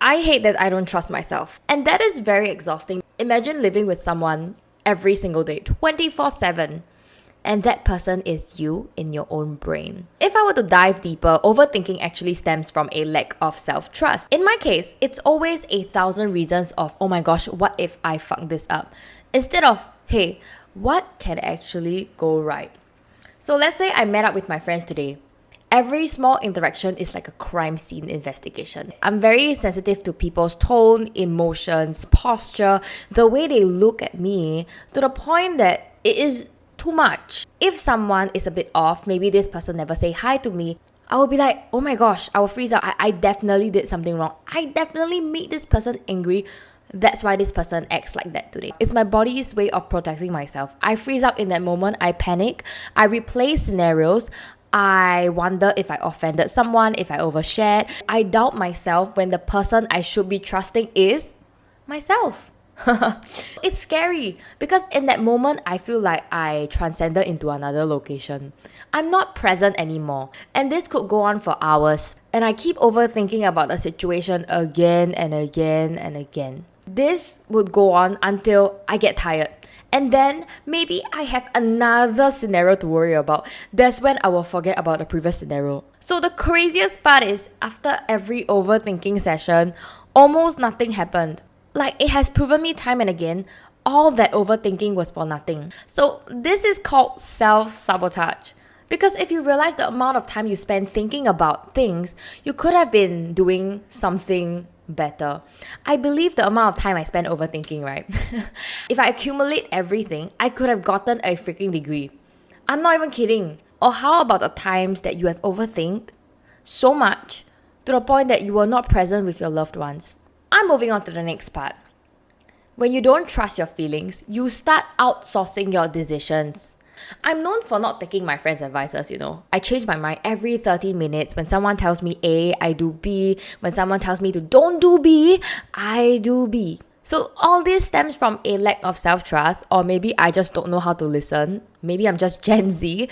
I hate that I don't trust myself. And that is very exhausting. Imagine living with someone every single day, 24/7. And that person is you in your own brain. If I were to dive deeper, overthinking actually stems from a lack of self-trust. In my case, it's always 1,000 reasons of, oh my gosh, what if I fuck this up? Instead of, hey, what can actually go right? So let's say I met up with my friends today. Every small interaction is like a crime scene investigation. I'm very sensitive to people's tone, emotions, posture, the way they look at me, to the point that it is too much. If someone is a bit off, maybe this person never say hi to me, I will be like, oh my gosh, I will freeze out. I definitely did something wrong. I definitely made this person angry. That's why this person acts like that today. It's my body's way of protecting myself. I freeze up in that moment. I panic. I replay scenarios. I wonder if I offended someone, if I overshared. I doubt myself when the person I should be trusting is myself. It's scary because in that moment, I feel like I transcended into another location. I'm not present anymore. And this could go on for hours. And I keep overthinking about the situation again and again and again. This would go on until I get tired. And then maybe I have another scenario to worry about. That's when I will forget about the previous scenario. So the craziest part is after every overthinking session, almost nothing happened. Like it has proven me time and again, all that overthinking was for nothing. So this is called self-sabotage. Because if you realize the amount of time you spend thinking about things, you could have been doing something better. I believe the amount of time I spend overthinking, right? If I accumulate everything, I could have gotten a freaking degree. I'm not even kidding. Or how about the times that you have overthinked so much to the point that you were not present with your loved ones? I'm moving on to the next part. When you don't trust your feelings, you start outsourcing your decisions. I'm known for not taking my friends' advices, I change my mind every 30 minutes. When someone tells me A, I do B. When someone tells me to don't do B, I do B. So all this stems from a lack of self-trust, or maybe I just don't know how to listen. Maybe I'm just Gen Z.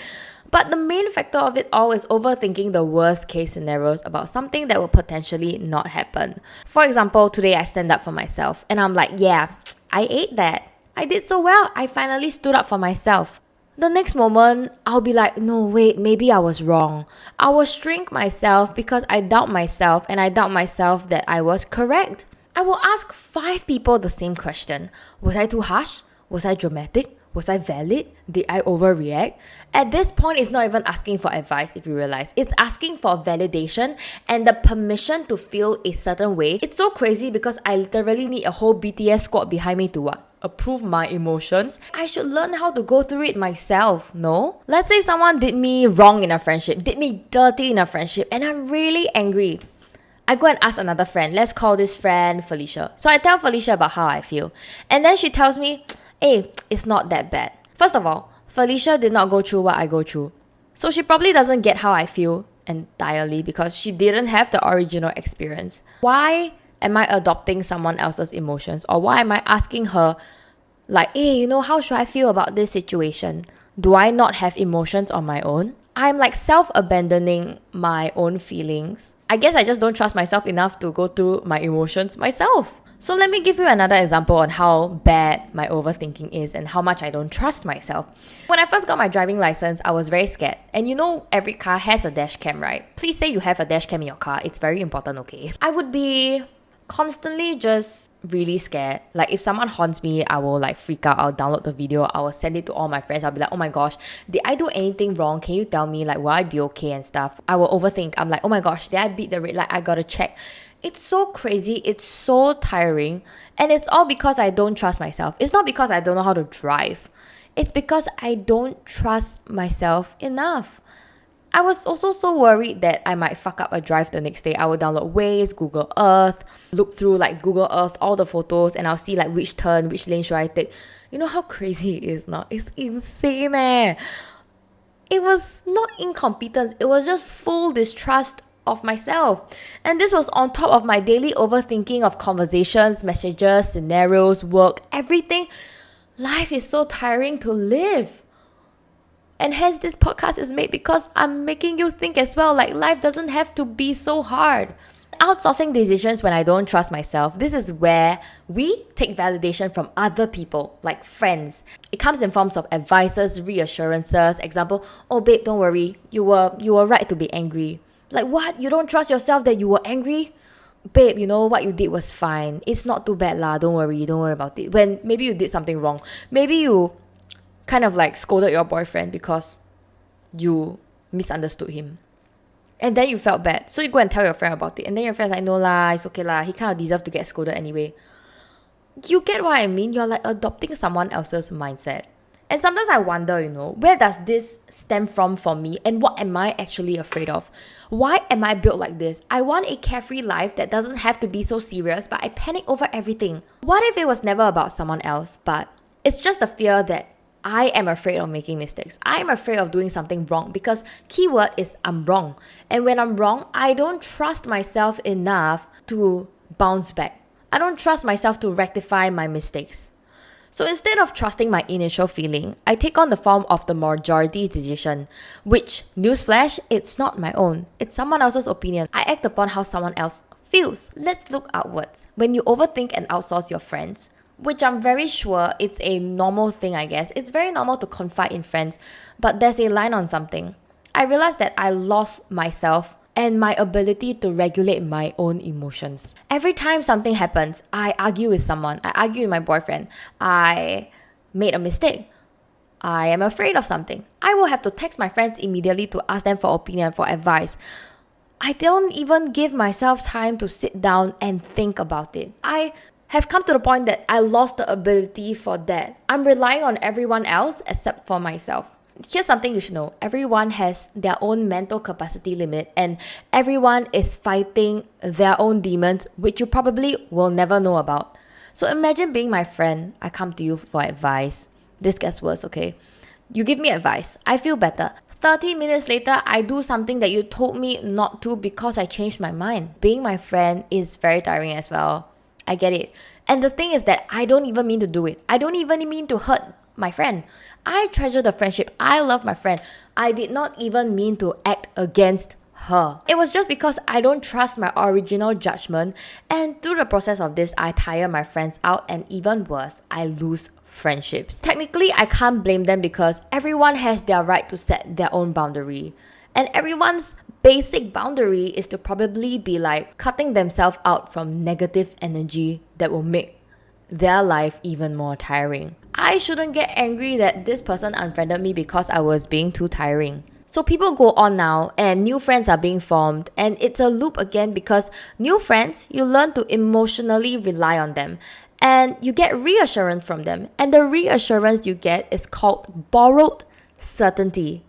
But the main factor of it all is overthinking the worst case scenarios about something that will potentially not happen. For example, today I stand up for myself and I'm like, yeah, I ate that. I did so well. I finally stood up for myself. The next moment, I'll be like, no, wait, maybe I was wrong. I will shrink myself because I doubt myself and I doubt myself that I was correct. I will ask 5 people the same question. Was I too harsh? Was I dramatic? Was I valid? Did I overreact? At this point, it's not even asking for advice if you realize. It's asking for validation and the permission to feel a certain way. It's so crazy because I literally need a whole BTS squad behind me to what? Approve my emotions. I should learn how to go through it myself, no? Let's say someone did me wrong in a friendship, did me dirty in a friendship, and I'm really angry. I go and ask another friend. Let's call this friend Felicia. So I tell Felicia about how I feel. And then she tells me, hey, it's not that bad. First of all, Felicia did not go through what I go through. So she probably doesn't get how I feel entirely because she didn't have the original experience. Why am I adopting someone else's emotions? Or why am I asking her, like, hey, how should I feel about this situation? Do I not have emotions on my own? I'm like self-abandoning my own feelings. I guess I just don't trust myself enough to go through my emotions myself. So let me give you another example on how bad my overthinking is and how much I don't trust myself. When I first got my driving license, I was very scared. And every car has a dash cam, right? Please say you have a dash cam in your car. It's very important, okay? I would be constantly just really scared. Like if someone haunts me, I will like freak out. I'll download the video. I will send it to all my friends. I'll be like, oh my gosh, did I do anything wrong? Can you tell me, like, will I be okay and stuff? I will overthink. I'm like, oh my gosh, did I beat the red light? I gotta check. It's so crazy. It's so tiring. And it's all because I don't trust myself. It's not because I don't know how to drive. It's because I don't trust myself enough. I was also so worried that I might fuck up a drive the next day. I would download Waze, Google Earth, look through like Google Earth, all the photos, and I'll see like which turn, which lane should I take. You know how crazy it is now? It's insane It was not incompetence. It was just full distrust of myself. And this was on top of my daily overthinking of conversations, messages, scenarios, work, everything. Life is so tiring to live. And hence this podcast is made because I'm making you think as well, like life doesn't have to be so hard. outsourcing decisions when I don't trust myself, this is where we take validation from other people, like friends. It comes in forms of advices, reassurances. Example, oh babe, don't worry, you were right to be angry. Like what? You don't trust yourself that you were angry? Babe, you know what you did was fine. It's not too bad lah. Don't worry about it. When maybe you did something wrong. Maybe you kind of like scolded your boyfriend because you misunderstood him. And then you felt bad. So you go and tell your friend about it. And then your friend's like, no lah, it's okay lah. He kind of deserves to get scolded anyway. You get what I mean? You're like adopting someone else's mindset. And sometimes I wonder, where does this stem from for me? And what am I actually afraid of? Why am I built like this? I want a carefree life that doesn't have to be so serious, but I panic over everything. What if it was never about someone else, but it's just the fear that I am afraid of making mistakes. I am afraid of doing something wrong because keyword is I'm wrong. And when I'm wrong, I don't trust myself enough to bounce back. I don't trust myself to rectify my mistakes. So instead of trusting my initial feeling, I take on the form of the majority's decision, which, newsflash, it's not my own. It's someone else's opinion. I act upon how someone else feels. Let's look outwards. When you overthink and outsource your friends, which I'm very sure it's a normal thing, I guess. It's very normal to confide in friends, but there's a line on something. I realized that I lost myself and my ability to regulate my own emotions. Every time something happens, I argue with someone. I argue with my boyfriend. I made a mistake. I am afraid of something. I will have to text my friends immediately to ask them for opinion, for advice. I don't even give myself time to sit down and think about it. I have come to the point that I lost the ability for that. I'm relying on everyone else except for myself. Here's something you should know. Everyone has their own mental capacity limit and everyone is fighting their own demons, which you probably will never know about. So imagine being my friend. I come to you for advice. This gets worse, okay? You give me advice. I feel better. 30 minutes later, I do something that you told me not to because I changed my mind. Being my friend is very tiring as well. I get it. And the thing is that I don't even mean to do it. I don't even mean to hurt my friend. I treasure the friendship. I love my friend. I did not even mean to act against her. It was just because I don't trust my original judgment, and through the process of this, I tire my friends out, and even worse, I lose friendships. Technically, I can't blame them because everyone has their right to set their own boundary. And everyone's basic boundary is to probably be like cutting themselves out from negative energy that will make their life even more tiring. I shouldn't get angry that this person unfriended me because I was being too tiring. So people go on now and new friends are being formed, and it's a loop again because new friends, you learn to emotionally rely on them and you get reassurance from them. And the reassurance you get is called borrowed certainty.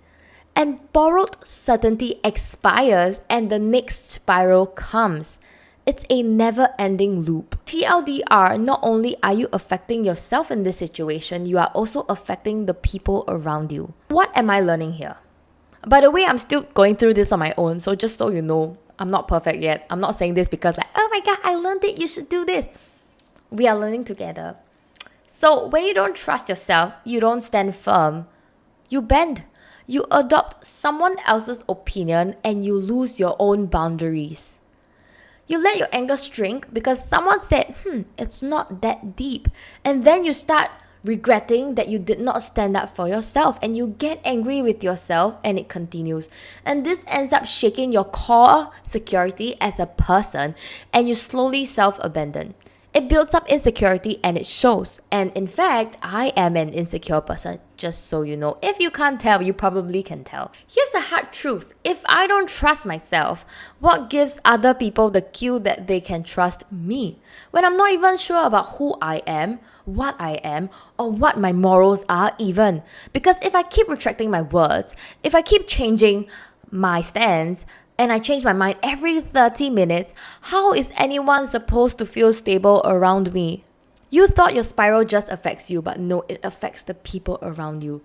And borrowed certainty expires and the next spiral comes. It's a never-ending loop. TLDR, not only are you affecting yourself in this situation, you are also affecting the people around you. What am I learning here? By the way, I'm still going through this on my own, so just so you know, I'm not perfect yet. I'm not saying this because like, oh my god, I learned it, you should do this. We are learning together. So when you don't trust yourself, you don't stand firm, you bend. You adopt someone else's opinion and you lose your own boundaries. You let your anger shrink because someone said, it's not that deep. And then you start regretting that you did not stand up for yourself and you get angry with yourself and it continues. And this ends up shaking your core security as a person and you slowly self-abandon. It builds up insecurity and it shows. And in fact, I am an insecure person, just so you know. If you can't tell, you probably can tell. Here's the hard truth. If I don't trust myself, what gives other people the cue that they can trust me? When I'm not even sure about who I am, or what my morals are even. Because if I keep retracting my words, if I keep changing my stance, and I change my mind every 30 minutes, how is anyone supposed to feel stable around me? You thought your spiral just affects you, but no, it affects the people around you.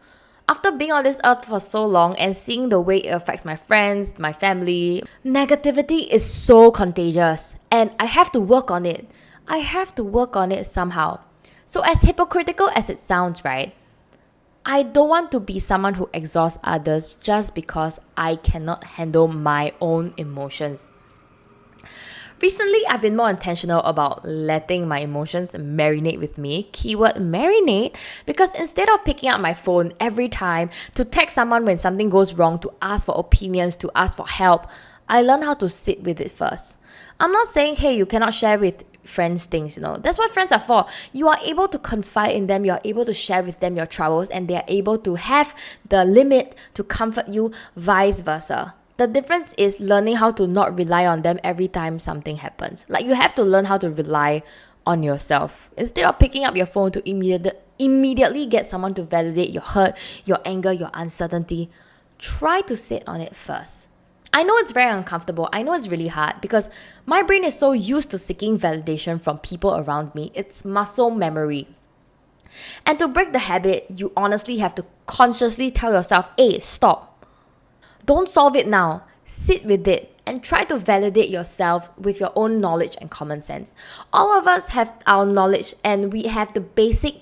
After being on this earth for so long and seeing the way it affects my friends, my family, negativity is so contagious and I have to work on it. I have to work on it somehow. So as hypocritical as it sounds, right? I don't want to be someone who exhausts others just because I cannot handle my own emotions. Recently, I've been more intentional about letting my emotions marinate with me, keyword marinate, because instead of picking up my phone every time to text someone when something goes wrong, to ask for opinions, to ask for help, I learned how to sit with it first. I'm not saying, hey, you cannot share with friends things, That's what friends are for. You are able to confide in them, you are able to share with them your troubles, and they are able to have the limit to comfort you, vice versa. The difference is learning how to not rely on them every time something happens. Like, you have to learn how to rely on yourself. Instead of picking up your phone to immediately get someone to validate your hurt, your anger, your uncertainty, try to sit on it first. I know it's very uncomfortable. I know it's really hard because my brain is so used to seeking validation from people around me. It's muscle memory. And to break the habit, you honestly have to consciously tell yourself, hey, stop. Don't solve it now. Sit with it and try to validate yourself with your own knowledge and common sense. All of us have our knowledge and we have the basic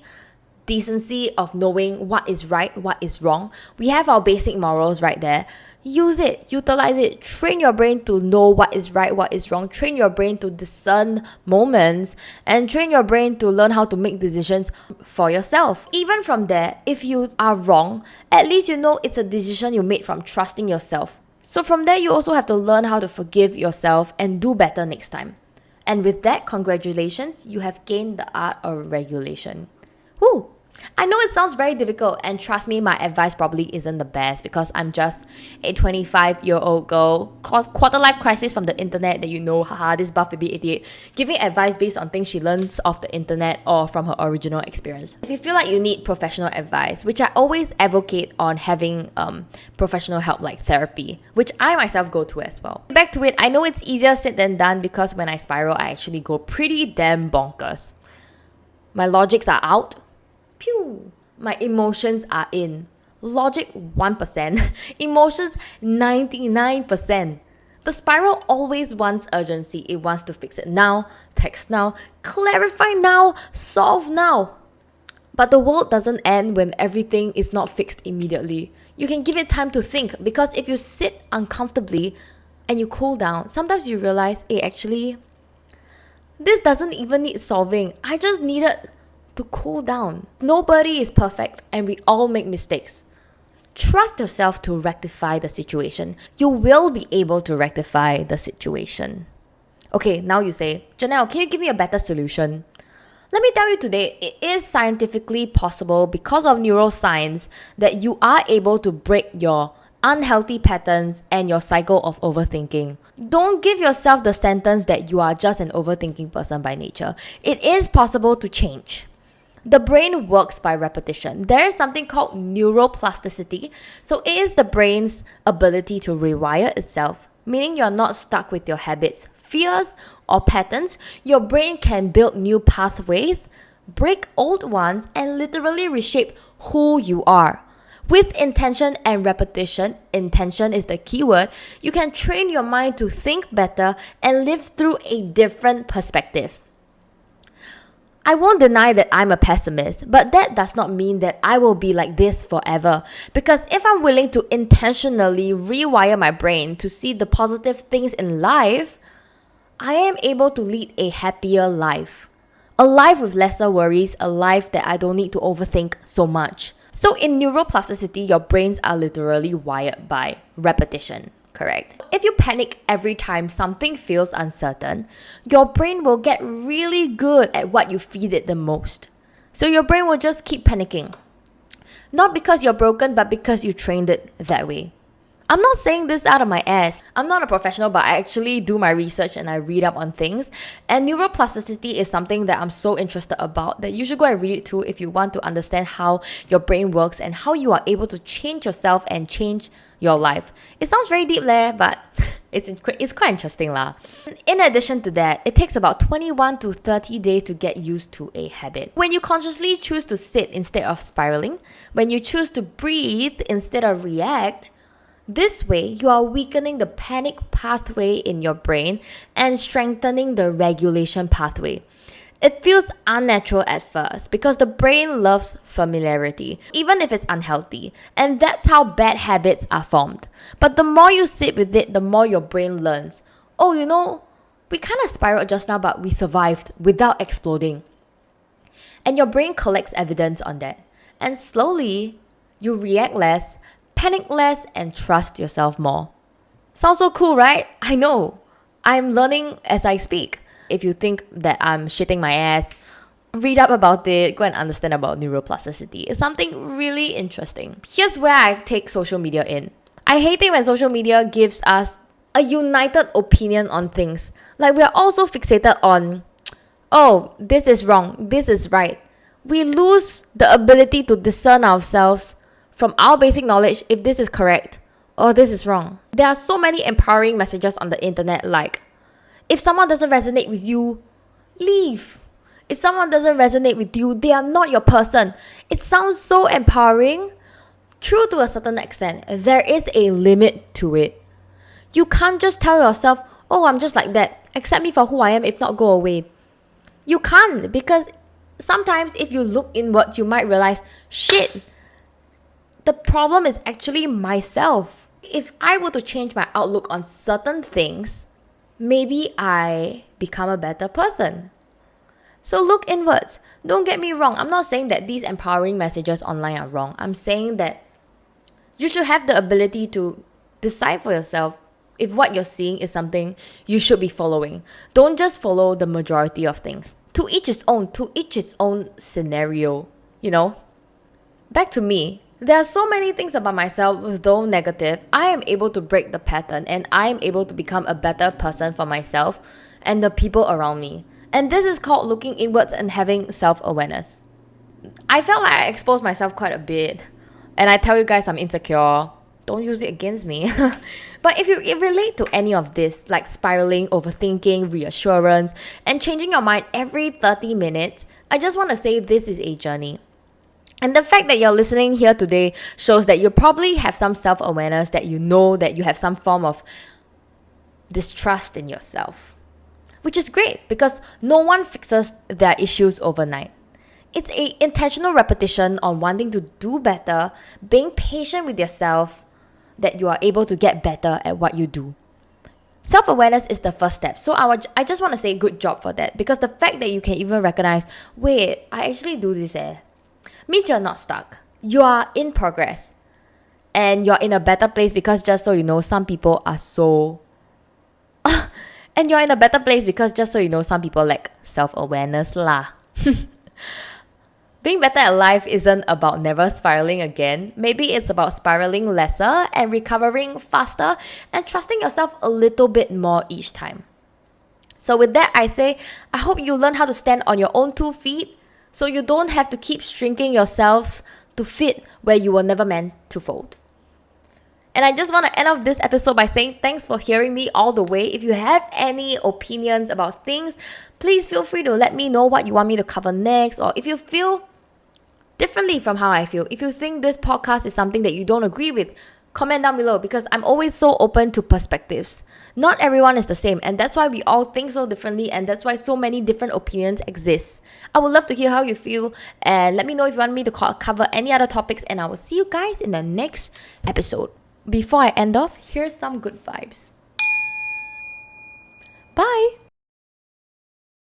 decency of knowing what is right, what is wrong. We have our basic morals right there. Use it, utilize it, train your brain to know what is right, what is wrong, train your brain to discern moments, and train your brain to learn how to make decisions for yourself. Even from there, if you are wrong, at least you know it's a decision you made from trusting yourself. So from there, you also have to learn how to forgive yourself and do better next time. And with that, congratulations, you have gained the art of regulation. Whew! I know it sounds very difficult, and trust me, my advice probably isn't the best because I'm just a 25-year-old girl, quarter life crisis from the internet that haha, this buff baby 88, giving advice based on things she learns off the internet or from her original experience. If you feel like you need professional advice, which I always advocate on having professional help like therapy, which I myself go to as well. Back to it, I know it's easier said than done because when I spiral, I actually go pretty damn bonkers. My logics are out. Pew! My emotions are in. Logic 1%, emotions 99%. The spiral always wants urgency. It wants to fix it now, text now, clarify now, solve now. But the world doesn't end when everything is not fixed immediately. You can give it time to think, because if you sit uncomfortably and you cool down, sometimes you realize, hey, actually, this doesn't even need solving. I just needed to cool down. Nobody is perfect and we all make mistakes. Trust yourself to rectify the situation. You will be able to rectify the situation. Okay, now you say, Janelle, can you give me a better solution? Let me tell you today, it is scientifically possible because of neuroscience that you are able to break your unhealthy patterns and your cycle of overthinking. Don't give yourself the sentence that you are just an overthinking person by nature. It is possible to change. The brain works by repetition. There is something called neuroplasticity. So it is the brain's ability to rewire itself, meaning you're not stuck with your habits, fears, or patterns. Your brain can build new pathways, break old ones, and literally reshape who you are. With intention and repetition, intention is the keyword, you can train your mind to think better and live through a different perspective. I won't deny that I'm a pessimist, but that does not mean that I will be like this forever. Because if I'm willing to intentionally rewire my brain to see the positive things in life, I am able to lead a happier life. A life with lesser worries, a life that I don't need to overthink so much. So in neuroplasticity, your brains are literally wired by repetition. Correct. If you panic every time something feels uncertain, your brain will get really good at what you feed it the most. So your brain will just keep panicking. Not because you're broken, but because you trained it that way. I'm not saying this out of my ass. I'm not a professional, but I actually do my research and I read up on things. And neuroplasticity is something that I'm so interested about that you should go and read it too if you want to understand how your brain works and how you are able to change yourself and change your life. It sounds very deep there, but it's quite interesting lah. In addition to that, it takes about 21 to 30 days to get used to a habit. When you consciously choose to sit instead of spiraling, when you choose to breathe instead of react, this way, you are weakening the panic pathway in your brain and strengthening the regulation pathway. It feels unnatural at first because the brain loves familiarity, even if it's unhealthy, and that's how bad habits are formed. But the more you sit with it, the more your brain learns. Oh, We kind of spiraled just now, but we survived without exploding. And your brain collects evidence on that. And slowly, you react less, panic less, and trust yourself more. Sounds so cool, right? I know. I'm learning as I speak. If you think that I'm shitting my ass, read up about it, go and understand about neuroplasticity. It's something really interesting. Here's where I take social media in. I hate it when social media gives us a united opinion on things. Like, we're also fixated on, oh, this is wrong, this is right. We lose the ability to discern ourselves from our basic knowledge if this is correct or this is wrong. There are so many empowering messages on the internet like, if someone doesn't resonate with you, leave. If someone doesn't resonate with you, they are not your person. It sounds so empowering. True to a certain extent, there is a limit to it. You can't just tell yourself, oh, I'm just like that. Accept me for who I am, if not, go away. You can't, because sometimes if you look inwards, you might realize, shit, the problem is actually myself. If I were to change my outlook on certain things, maybe I become a better person. So look inwards. Don't get me wrong. I'm not saying that these empowering messages online are wrong. I'm saying that you should have the ability to decide for yourself if what you're seeing is something you should be following. Don't just follow the majority of things. To each its own scenario, you know? Back to me. There are so many things about myself, though negative, I am able to break the pattern and I am able to become a better person for myself and the people around me. And this is called looking inwards and having self-awareness. I felt like I exposed myself quite a bit. And I tell you guys I'm insecure. Don't use it against me. But if you relate to any of this, like spiraling, overthinking, reassurance, and changing your mind every 30 minutes, I just want to say this is a journey. And the fact that you're listening here today shows that you probably have some self-awareness, that you know that you have some form of distrust in yourself. Which is great because no one fixes their issues overnight. It's an intentional repetition on wanting to do better, being patient with yourself, that you are able to get better at what you do. Self-awareness is the first step. So I just want to say good job for that, because the fact that you can even recognize, wait, I actually do this means you're not stuck. You are in progress. And you're in a better place because just so you know, some people are so... and you're in a better place because just so you know, some people lack self-awareness lah. Being better at life isn't about never spiraling again. Maybe it's about spiraling lesser and recovering faster and trusting yourself a little bit more each time. So with that, I say, I hope you learn how to stand on your own 2 feet so you don't have to keep shrinking yourself to fit where you were never meant to fold. And I just want to end off this episode by saying thanks for hearing me all the way. If you have any opinions about things, please feel free to let me know what you want me to cover next, or if you feel differently from how I feel. If you think this podcast is something that you don't agree with, comment down below, because I'm always so open to perspectives. Not everyone is the same, and that's why we all think so differently, and that's why so many different opinions exist. I would love to hear how you feel, and let me know if you want me to cover any other topics, and I will see you guys in the next episode. Before I end off, here's some good vibes. Bye!